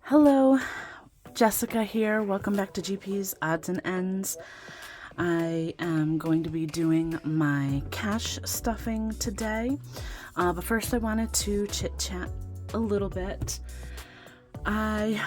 Hello, Jessica here. Welcome back to GP's Odds and Ends. I am going to be doing my cash stuffing today, but first I wanted to chit-chat a little bit. I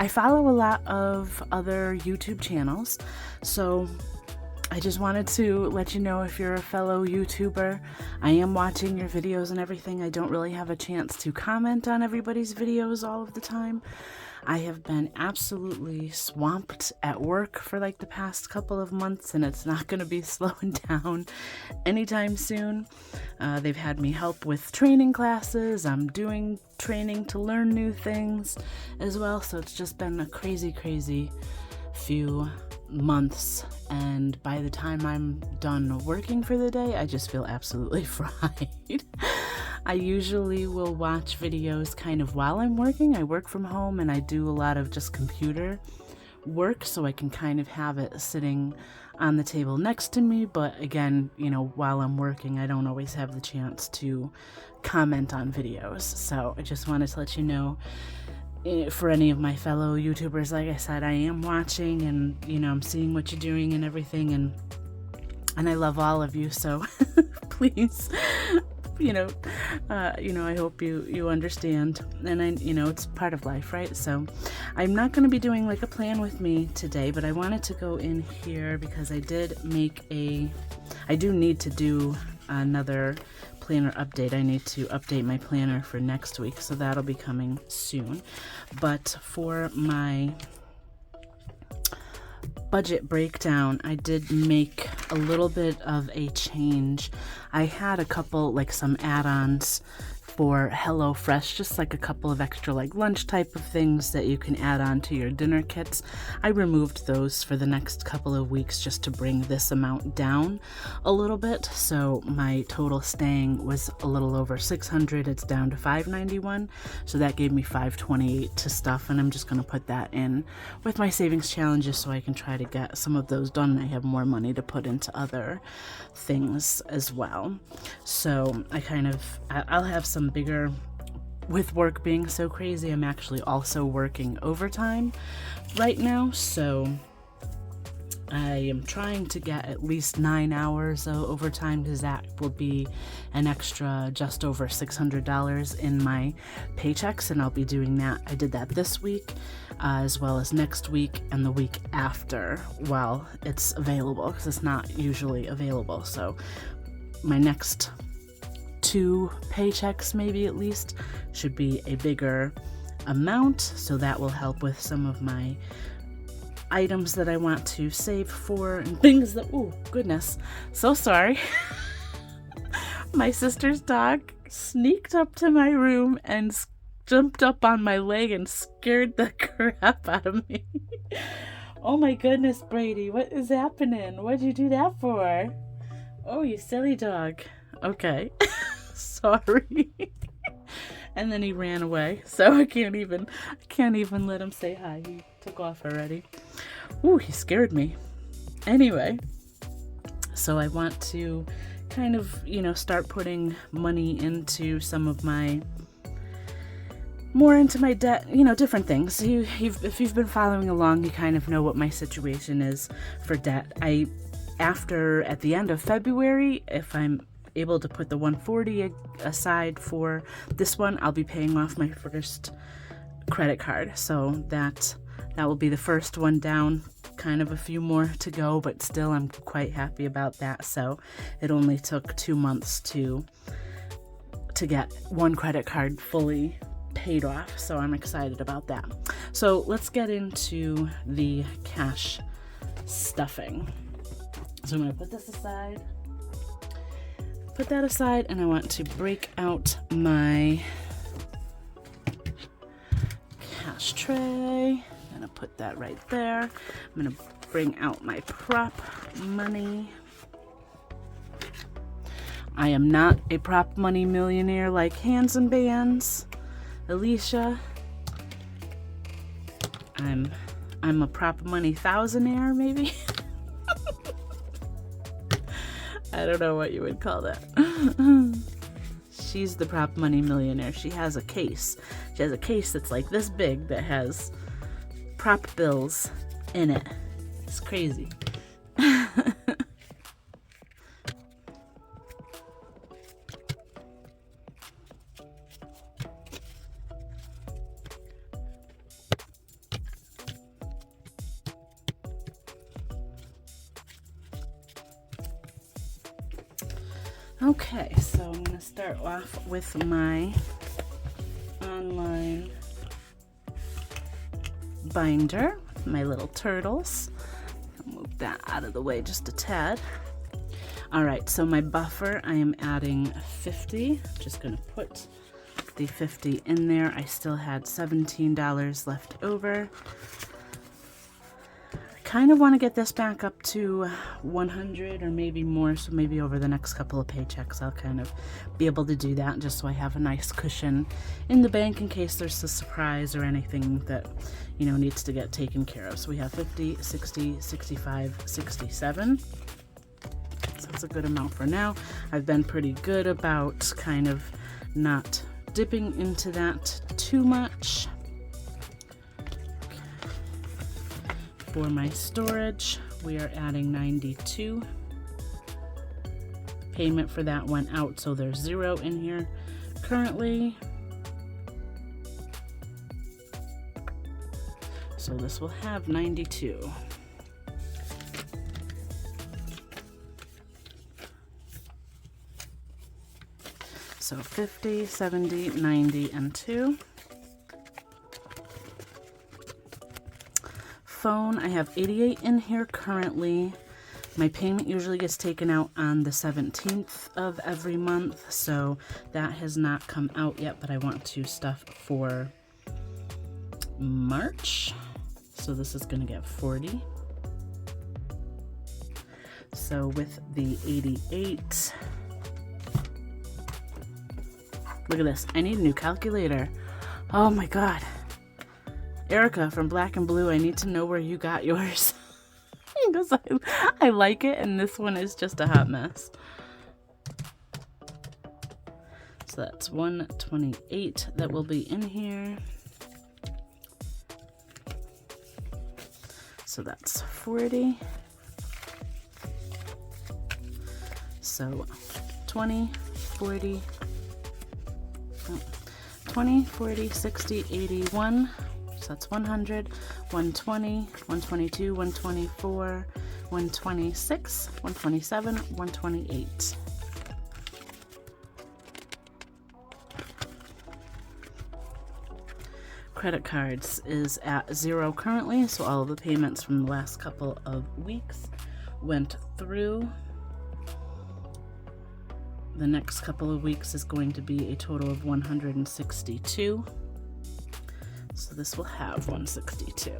follow a lot of other YouTube channels, so I just wanted to let you know, if you're a fellow YouTuber, I am watching your videos and everything. I don't really have a chance to comment on everybody's videos all of the time. I have been absolutely swamped at work for like the past couple of months, and it's not going to be slowing down anytime soon. They've had me help with training classes. I'm doing training to learn new things as well, so it's just been a crazy few months, and by the time I'm done working for the day, I just feel absolutely fried. I usually will watch videos kind of while I'm working. I work from home and I do a lot of just computer work, so I can kind of have it sitting on the table next to me, but again, while I'm working, I don't always have the chance to comment on videos. So I just wanted to let you know, for any of my fellow YouTubers, like I said, I am watching, and I'm seeing what you're doing and everything, and I love all of you, so please, I hope you understand, and it's part of life, right? So I'm not going to be doing like a plan with me today, but I wanted to go in here because I do need to do another planner update. I need to update my planner for next week, so that'll be coming soon. But for my budget breakdown, I did make a little bit of a change. I had a couple, some add-ons for HelloFresh, just like a couple of extra lunch type of things that you can add on to your dinner kits. I removed those for the next couple of weeks just to bring this amount down a little bit. So my total staying was a little over $600. It's down to $591. So that gave me $528 to stuff, and I'm just going to put that in with my savings challenges so I can try to get some of those done. I have more money to put into other things as well. So I'll have some bigger, with work being so crazy, I'm actually also working overtime right now, so I am trying to get at least 9 hours of overtime, because that will be an extra just over $600 in my paychecks, and I'll be doing that. I did that this week, as well as next week and the week after while it's available, because it's not usually available. So my next 2 paychecks, maybe at least, should be a bigger amount, so that will help with some of my items that I want to save for, and things that, oh goodness, so sorry. My sister's dog sneaked up to my room and jumped up on my leg and scared the crap out of me. Oh my goodness, Brady, what is happening? What'd you do that for? Oh, you silly dog. Okay. Sorry. And then he ran away, so I can't even let him say hi. He took off already. Ooh, he scared me. Anyway, so I want to kind of, start putting money into some of my, more into my debt, different things. If you've been following along, you kind of know what my situation is for debt. At the end of February, if I'm able to put the $140 aside for this one, I'll be paying off my first credit card. So that will be the first one down. Kind of a few more to go, but still I'm quite happy about that. So it only took 2 months to get one credit card fully paid off. So I'm excited about that. So let's get into the cash stuffing. So I'm going to put this aside. Put that aside, and I want to break out my cash tray. I'm gonna put that right there. I'm gonna bring out my prop money. I am not a prop money millionaire like Hands and Bands, Alicia. I'm a prop money thousandaire, maybe. I don't know what you would call that. She's the prop money millionaire. She has a case. She has a case that's like this big that has prop bills in it. It's crazy. Okay, so I'm going to start off with my online binder, my little turtles. I'll move that out of the way just a tad. All right, so my buffer, I am adding 50. Just going to put the 50 in there. I still had $17 left over. Kind of want to get this back up to 100 or maybe more, so maybe over the next couple of paychecks I'll kind of be able to do that, just so I have a nice cushion in the bank in case there's a surprise or anything that, you know, needs to get taken care of. So we have 50, 60, 65, 67. So that's a good amount for now. I've been pretty good about kind of not dipping into that too much. For my storage, we are adding 92. Payment for that went out, so there's 0 in here currently. So this will have 92. So 50, 70, 90, and 2. Phone, I have 88 in here currently. My payment usually gets taken out on the 17th of every month, so that has not come out yet, but I want to stuff for March. So this is going to get 40. So with the 88, look at this. I need a new calculator. Oh my God. Erica from Black and Blue, I need to know where you got yours. Because I like it, and this one is just a hot mess. So that's 128 that will be in here. So that's 40. So 20, 40, 20, 40, 60, 81. So that's 100, 120, 122, 124, 126, 127, 128. Credit cards is at 0 currently, so all of the payments from the last couple of weeks went through. The next couple of weeks is going to be a total of 162. So this will have 162.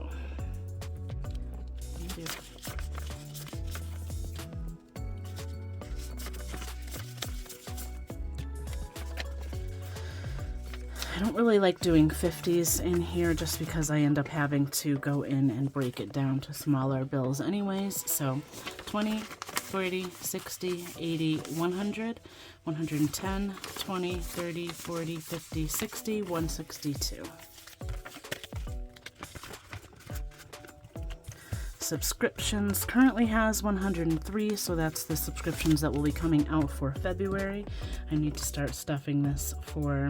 I don't really like doing 50s in here just because I end up having to go in and break it down to smaller bills anyways. So 20, 40, 60, 80, 100, 110, 20, 30, 40, 50, 60, 162. Subscriptions currently has 103, so that's the subscriptions that will be coming out for February. I need to start stuffing this for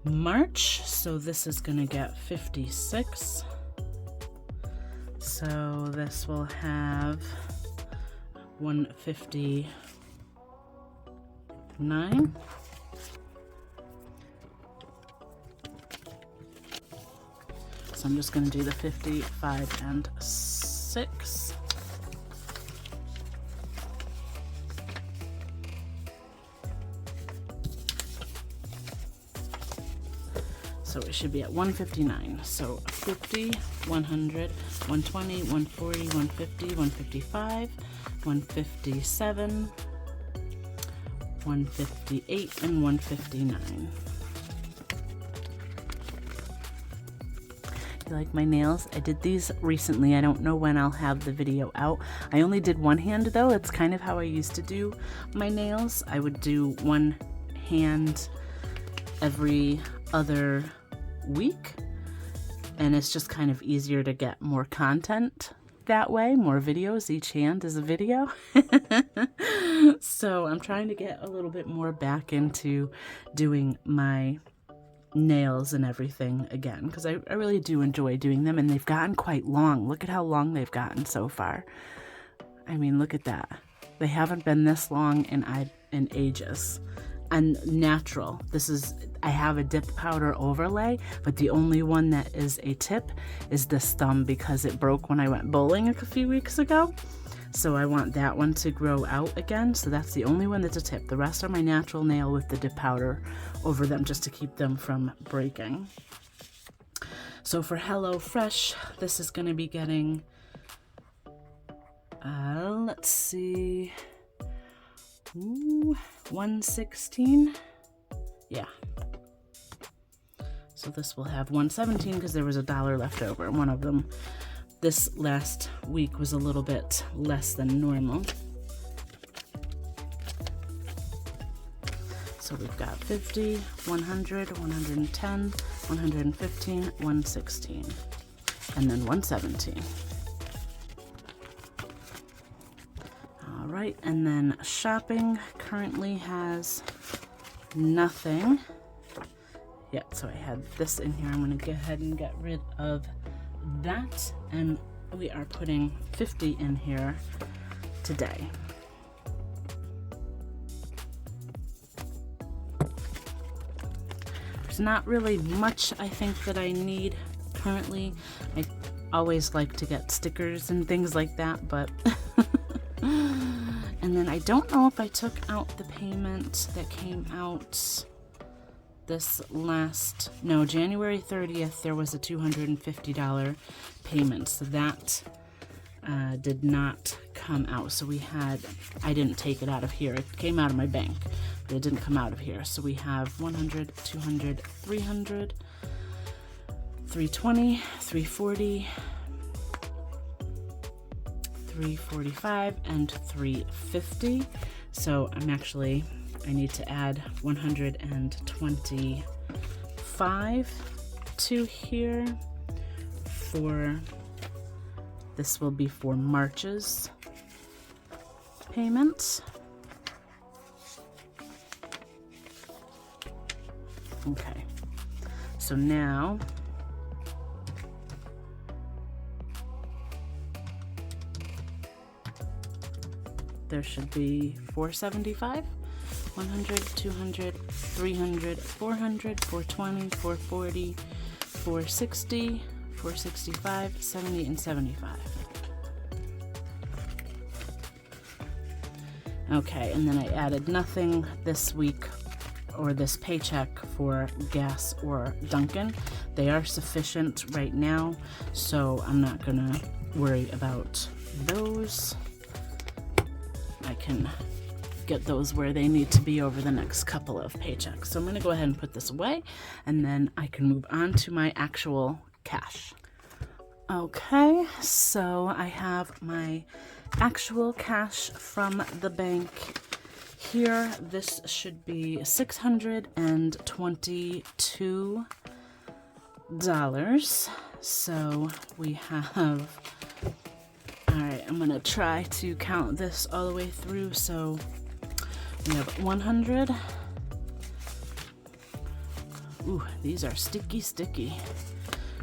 March, so this is going to get 56. So this will have 159. So I'm just going to do the 55 and 6. So it should be at 159. So 50, 100, 120, 140, 150, 155, 157, 158, and 159. you like my nails. I did these recently. I don't know when I'll have the video out. I only did one hand though. It's kind of how I used to do my nails. I would do one hand every other week, and it's just kind of easier to get more content that way, more videos. Each hand is a video. So I'm trying to get a little bit more back into doing my nails and everything again, because I really do enjoy doing them, and they've gotten quite long. Look at how long they've gotten so far. I mean, look at that. They haven't been this long in ages. And natural. I have a dip powder overlay, but the only one that is a tip is this thumb, because it broke when I went bowling a few weeks ago. So I want that one to grow out again. So that's the only one that's a tip. The rest are my natural nail with the dip powder over them, just to keep them from breaking. So for Hello Fresh, this is going to be getting, let's see, 116. Yeah. So this will have 117 because there was $1 left over. One of them this last week was a little bit less than normal. So we've got 50, 100, 110, 115, 116, and then 117. All right, and then shopping currently has nothing. Yeah, so I had this in here. I'm going to go ahead and get rid of that, and we are putting 50 in here today. There's not really much I think that I need currently. I always like to get stickers and things like that, but and then I don't know if I took out the payment that came out this January 30th, there was a $250 payment, so that did not come out. So I didn't take it out of here. It came out of my bank, but it didn't come out of here. So we have 100, 200, 300, 320, 340, 345, and 350. So I need to add 125 to here this will be for March's payment. Okay, so now there should be 475. 100, 200, 300, 400, 420, 440, 460, 465, 70, and 75. Okay, and then I added nothing this week or this paycheck for gas or Dunkin'. They are sufficient right now, so I'm not gonna worry about those. I can get those where they need to be over the next couple of paychecks. So I'm going to go ahead and put this away, and then I can move on to my actual cash. Okay, so I have my actual cash from the bank here. This should be $622. So we have, all right, I'm going to try to count this all the way through. So we have 100. Ooh, these are sticky.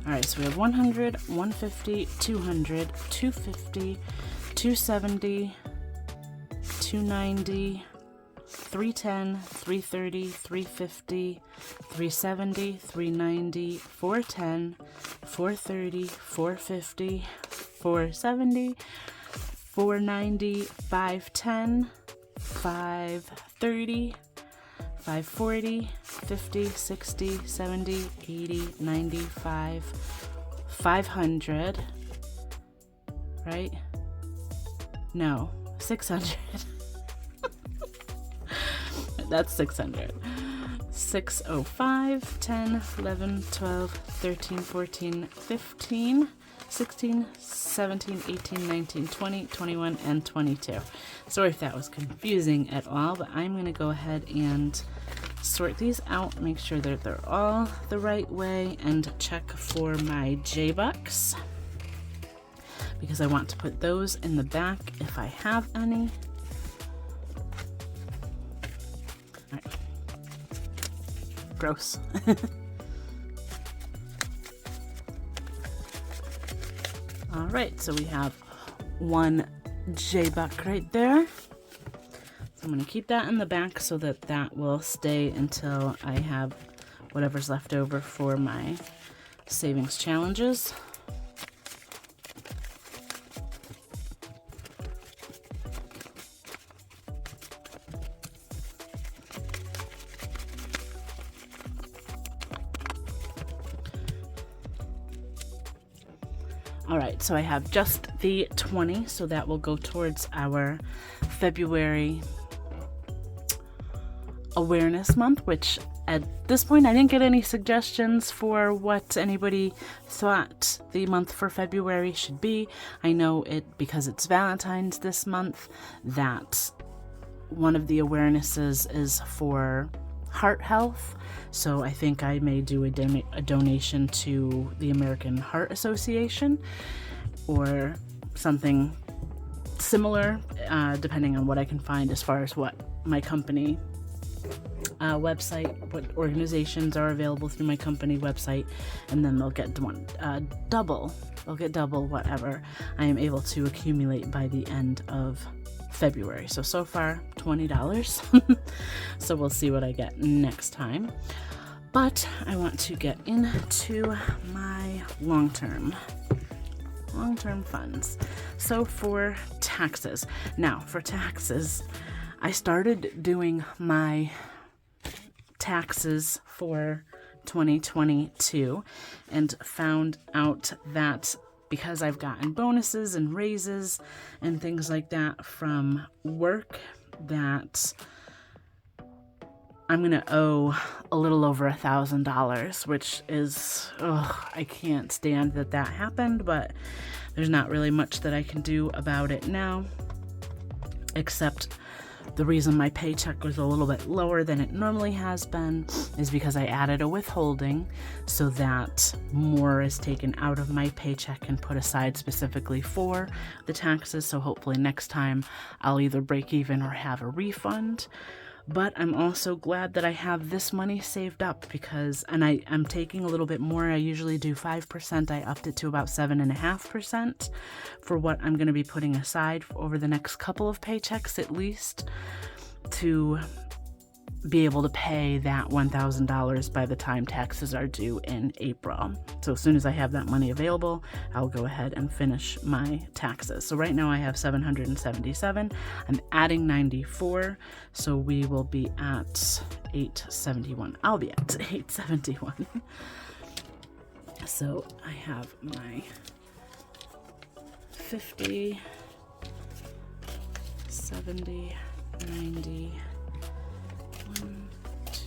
All right, so we have 100, 150, 200, 250, 270, 290, 310, 330, 350, 370, 390, 410, 430, 450, 470, 490, 510, 530, 540, 50, 60, 70, 80, 95, 500, right? No, 600. That's 600. 6, 0, 5, 10, 11, 12, 13, 14, 15, 16, 17, 18, 19, 20, 21, and 22. Sorry if that was confusing at all, but I'm going to go ahead and sort these out, make sure that they're all the right way, and check for my J-Bucks, because I want to put those in the back if I have any. All right. Gross. All right, so we have one J-Buck right there. So I'm going to keep that in the back so that that will stay until I have whatever's left over for my savings challenges. All right, so I have just the 20, so that will go towards our February awareness month, which at this point I didn't get any suggestions for what anybody thought the month for February should be. I know it because it's Valentine's this month that one of the awarenesses is for heart health, so I think I may do a donation to the American Heart Association or something similar, depending on what I can find as far as what my company website, what organizations are available through my company website, and then they'll get double whatever I am able to accumulate by the end of February. So far $20. So we'll see what I get next time. But I want to get into my long-term funds. So for taxes. Now, for taxes, I started doing my taxes for 2022 and found out that because I've gotten bonuses and raises and things like that from work, that I'm gonna owe a little over $1,000, which is, I can't stand that happened, but there's not really much that I can do about it now, except the reason my paycheck was a little bit lower than it normally has been is because I added a withholding so that more is taken out of my paycheck and put aside specifically for the taxes. So hopefully next time I'll either break even or have a refund. But I'm also glad that I have this money saved up because, and I'm taking a little bit more. I usually do 5%. I upped it to about 7.5% for what I'm going to be putting aside over the next couple of paychecks at least to be able to pay that $1,000 by the time taxes are due in April. So as soon as I have that money available, I'll go ahead and finish my taxes. So right now I have $777. I'm adding 94, so we will be at 871. I'll be at 871. So I have my 50, 70, 90, 1, 2, 3,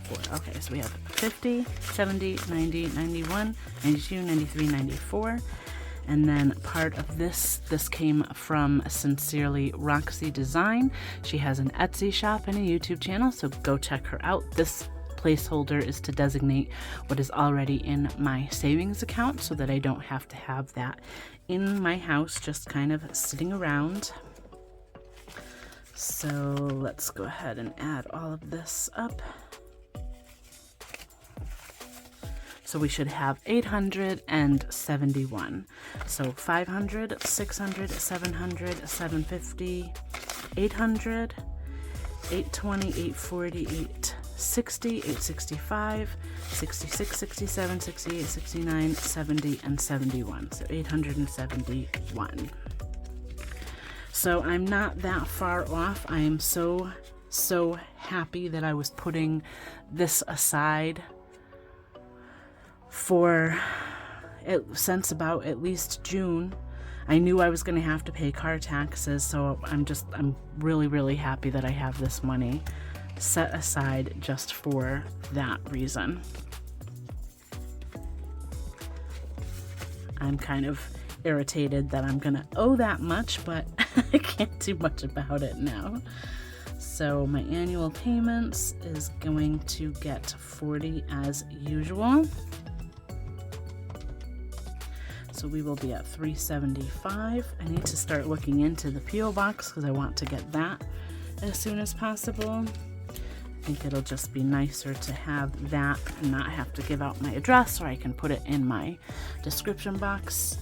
4. Okay, so we have 50, 70, 90, 91, 92, 93, 94. And then part of this came from Sincerely Roxy Design. She has an Etsy shop and a YouTube channel, so go check her out. This placeholder is to designate what is already in my savings account so that I don't have to have that in my house just kind of sitting around. So let's go ahead and add all of this up. So we should have 871. So 500, 600, 700, 750, 800, 820, 840, 860, 865, 66, 67, 68, 69, 70, and 71. So 871. So I'm not that far off. I am so happy that I was putting this aside for since about at least June. I knew I was going to have to pay car taxes, so I'm really happy that I have this money set aside just for that reason. I'm kind of irritated that I'm gonna owe that much, but I can't do much about it now. So my annual payments is going to get $40 as usual. So we will be at $375. I need to start looking into the P.O. box because I want to get that as soon as possible. I think it'll just be nicer to have that and not have to give out my address, or I can put it in my description box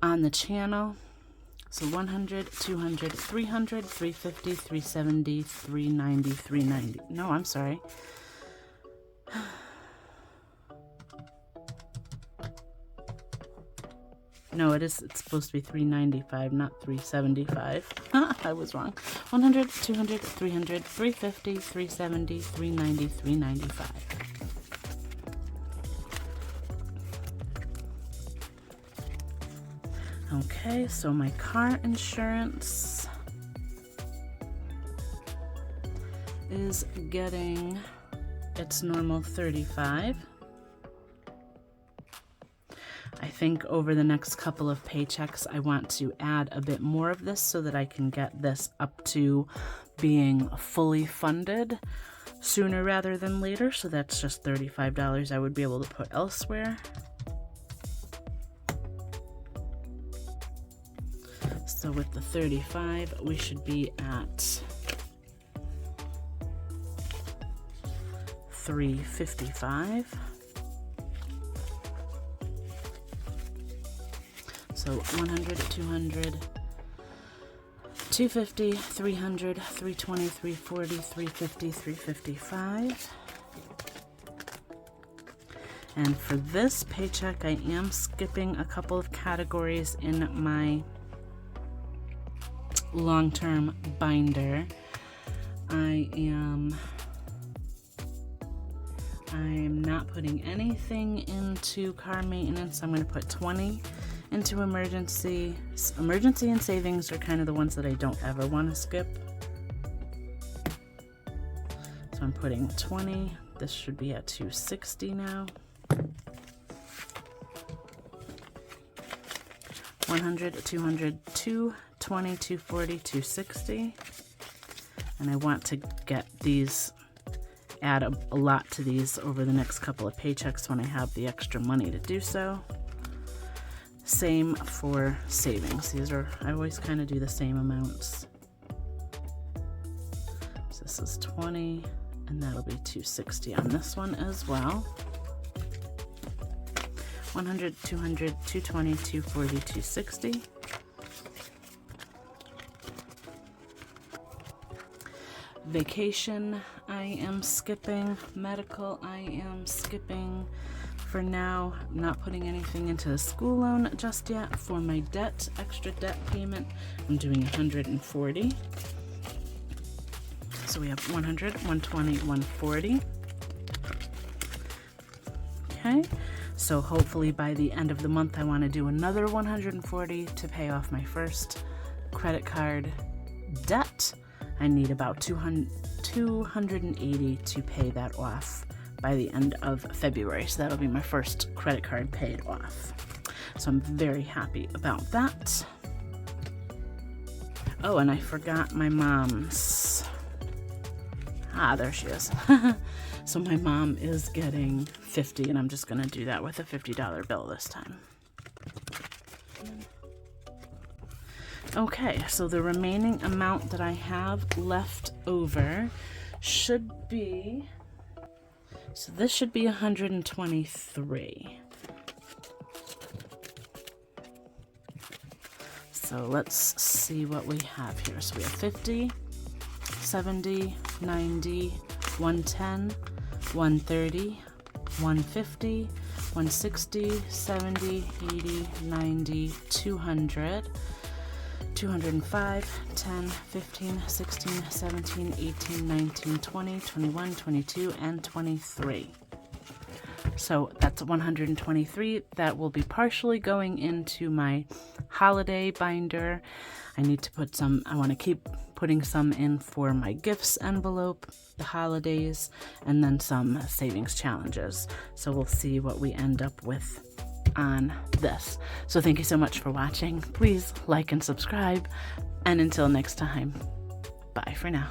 on the channel. So 100, 200, 300, 350, 370, 390, 390. No, I'm sorry. No, it's supposed to be 395, not 375. I was wrong. 100, 200, 300, 350, 370, 390, 395. Okay, so my car insurance is getting its normal $35. I think over the next couple of paychecks, I want to add a bit more of this so that I can get this up to being fully funded sooner rather than later. So that's just $35 I would be able to put elsewhere. So with the 35, we should be at $355. So 100, 200, 250, 300, 320, 340, 350, 355. And for this paycheck, I am skipping a couple of categories in my long-term binder. I'm not putting anything into car maintenance. I'm going to put 20 into emergency. Emergency and savings are kind of the ones that I don't ever want to skip. So I'm putting 20. This should be at $260 now. 100, 200, 220, 240, 260. And I want to get these, add a lot to these over the next couple of paychecks when I have the extra money to do so. Same for savings. These are, I always kind of do the same amounts. So this is 20, and that'll be 260 on this one as well. 100, 200, 220, 240, 260. Vacation, I am skipping. Medical, I am skipping. For now, I'm not putting anything into the school loan just yet. For my debt, extra debt payment, I'm doing 140. So we have 100, 120, 140. Okay, so hopefully by the end of the month, I want to do another 140 to pay off my first credit card debt. I need about 280 to pay that off by the end of February. So that'll be my first credit card paid off. So I'm very happy about that. Oh, and I forgot my mom's. Ah, there she is. So my mom is getting $50, and I'm just gonna do that with a $50 bill this time. Okay, so the remaining amount that I have left over should be, so this should be 123. So let's see what we have here. So we have 50, 70, 90, 110, 130, 150, 160, 70, 80, 90, 200, 205, 10, 15, 16, 17, 18, 19, 20, 21, 22, and 23. So that's 123. That will be partially going into my holiday binder. I need to put some, I want to keep putting some in for my gifts envelope, the holidays, and then some savings challenges. So we'll see what we end up with on this. So thank you so much for watching. Please like and subscribe. And until next time, bye for now.